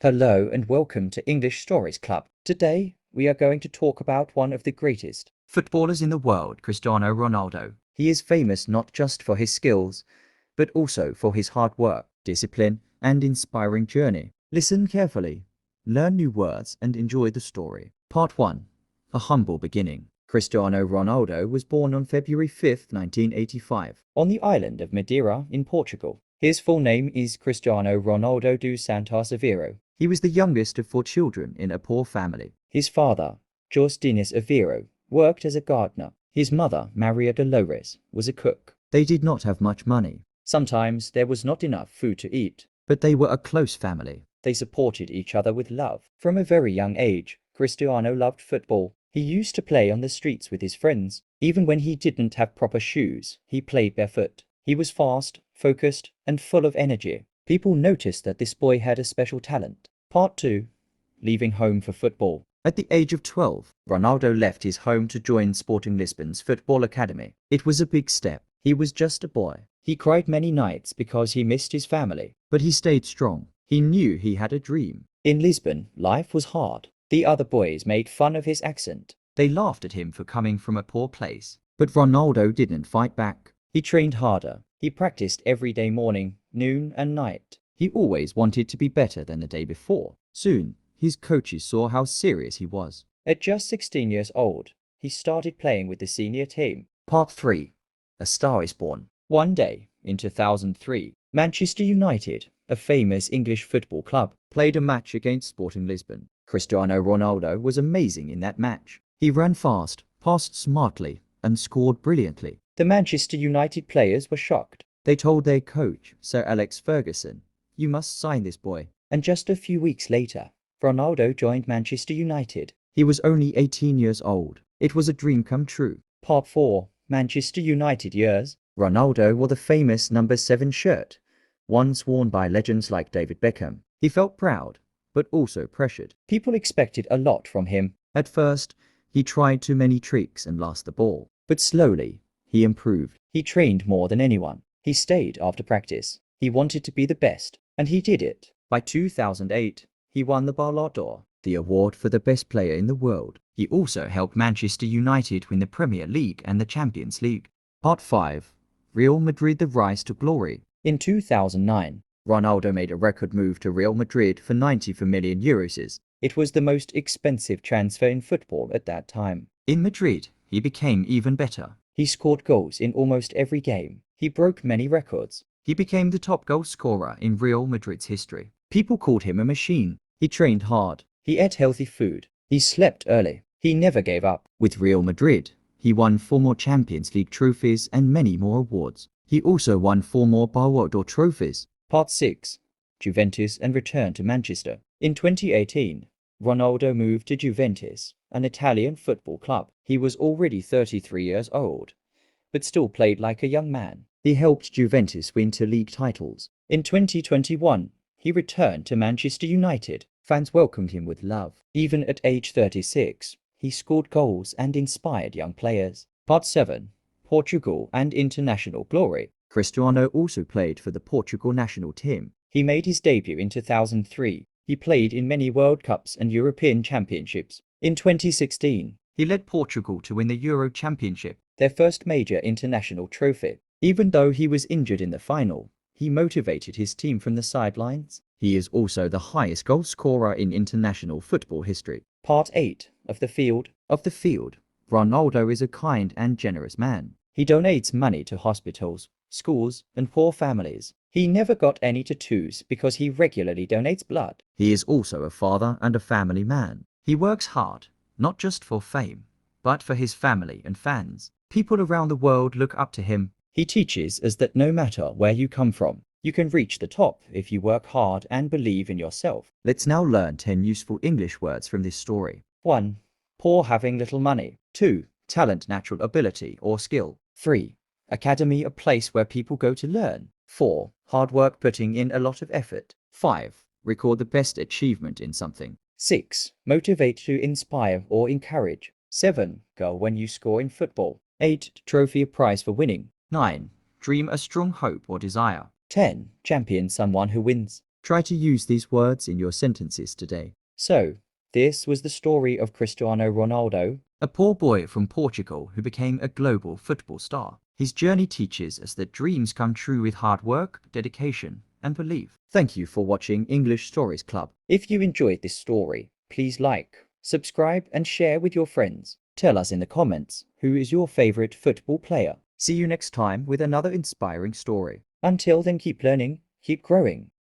Hello and welcome to English Stories Club. Today, we are going to talk about one of the greatest footballers in the world, Cristiano Ronaldo. He is famous not just for his skills, but also for his hard work, discipline, and inspiring journey. Listen carefully, learn new words, and enjoy the story. Part 1. A humble beginning. Cristiano Ronaldo was born on February 5, 1985, on the island of Madeira in Portugal. His full name is Cristiano Ronaldo dos Santos Aveiro. He was the youngest of 4 children in a poor family. His father, Jorge Aveiro, worked as a gardener. His mother, Maria Dolores, was a cook. They did not have much money. Sometimes there was not enough food to eat, but they were a close family. They supported each other with love. From a very young age, Cristiano loved football. He used to play on the streets with his friends. Even when he didn't have proper shoes, he played barefoot. He was fast, focused, and full of energy. People noticed that this boy had a special talent. Part 2. Leaving home for football. At the age of 12, Ronaldo left his home to join Sporting Lisbon's football academy. It was a big step. He was just a boy. He cried many nights because he missed his family, but he stayed strong. He knew he had a dream. In Lisbon, life was hard. The other boys made fun of his accent. They laughed at him for coming from a poor place. But Ronaldo didn't fight back. He trained harder. He practiced every day, morning, noon, and night. He always wanted to be better than the day before. Soon, his coaches saw how serious he was. At just 16 years old, he started playing with the senior team. Part 3. A star is born. One day, in 2003, Manchester United, a famous English football club, played a match against Sporting Lisbon. Cristiano Ronaldo was amazing in that match. He ran fast, passed smartly, and scored brilliantly. The Manchester United players were shocked. They told their coach, Sir Alex Ferguson, "You must sign this boy." And just a few weeks later, Ronaldo joined Manchester United. He was only 18 years old. It was a dream come true. Part 4. Manchester United years. Ronaldo wore the famous number 7 shirt, once worn by legends like David Beckham. He felt proud, but also pressured. People expected a lot from him. At first, he tried too many tricks and lost the ball. But slowly, he improved. He trained more than anyone. He stayed after practice. He wanted to be the best, and he did it. By 2008, he won the Ballon d'Or, the award for the best player in the world. He also helped Manchester United win the Premier League and the Champions League. Part 5. Real Madrid, the rise to glory. In 2009, Ronaldo made a record move to Real Madrid for 94 million euros. It was the most expensive transfer in football at that time. In Madrid, he became even better. He scored goals in almost every game. He broke many records. He became the top goal scorer in Real Madrid's history. People called him a machine. He trained hard. He ate healthy food. He slept early. He never gave up. With Real Madrid, he won 4 more Champions League trophies and many more awards. He also won 4 more Ballon d'Or trophies. Part 6. Juventus and return to Manchester. In 2018, Ronaldo moved to Juventus, an Italian football club. He was already 33 years old, but still played like a young man. He helped Juventus win 2 league titles. In 2021, he returned to Manchester United. Fans welcomed him with love. Even at age 36, he scored goals and inspired young players. Part 7. Portugal and international glory. Cristiano also played for the Portugal national team. He made his debut in 2003. He played in many World Cups and European Championships. In 2016, he led Portugal to win the Euro Championship, their first major international trophy. Even though he was injured in the final, he motivated his team from the sidelines. He is also the highest goal scorer in international football history. Part 8. Of the field. Ronaldo is a kind and generous man. He donates money to hospitals, schools, and poor families. He never got any tattoos because he regularly donates blood. He is also a father and a family man. He works hard, not just for fame, but for his family and fans. People around the world look up to him. He teaches us that no matter where you come from, you can reach the top if you work hard and believe in yourself. Let's now learn 10 useful English words from this story. 1. Poor, having little money. 2. Talent, natural ability or skill. 3. Academy, a place where people go to learn. 4. Hard work, putting in a lot of effort. 5. Record the best achievement in something. 6. Motivate, to inspire or encourage. 7. Goal, when you score in football. 8. Trophy, a prize for winning. 9. Dream, a strong hope or desire. 10. Champion, someone who wins. Try to use these words in your sentences today. So, this was the story of Cristiano Ronaldo, a poor boy from Portugal who became a global football star. His journey teaches us that dreams come true with hard work, dedication, and belief. Thank you for watching English Stories Club. If you enjoyed this story, please like, subscribe, and share with your friends. Tell us in the comments who is your favorite football player. See you next time with another inspiring story. Until then, keep learning, keep growing.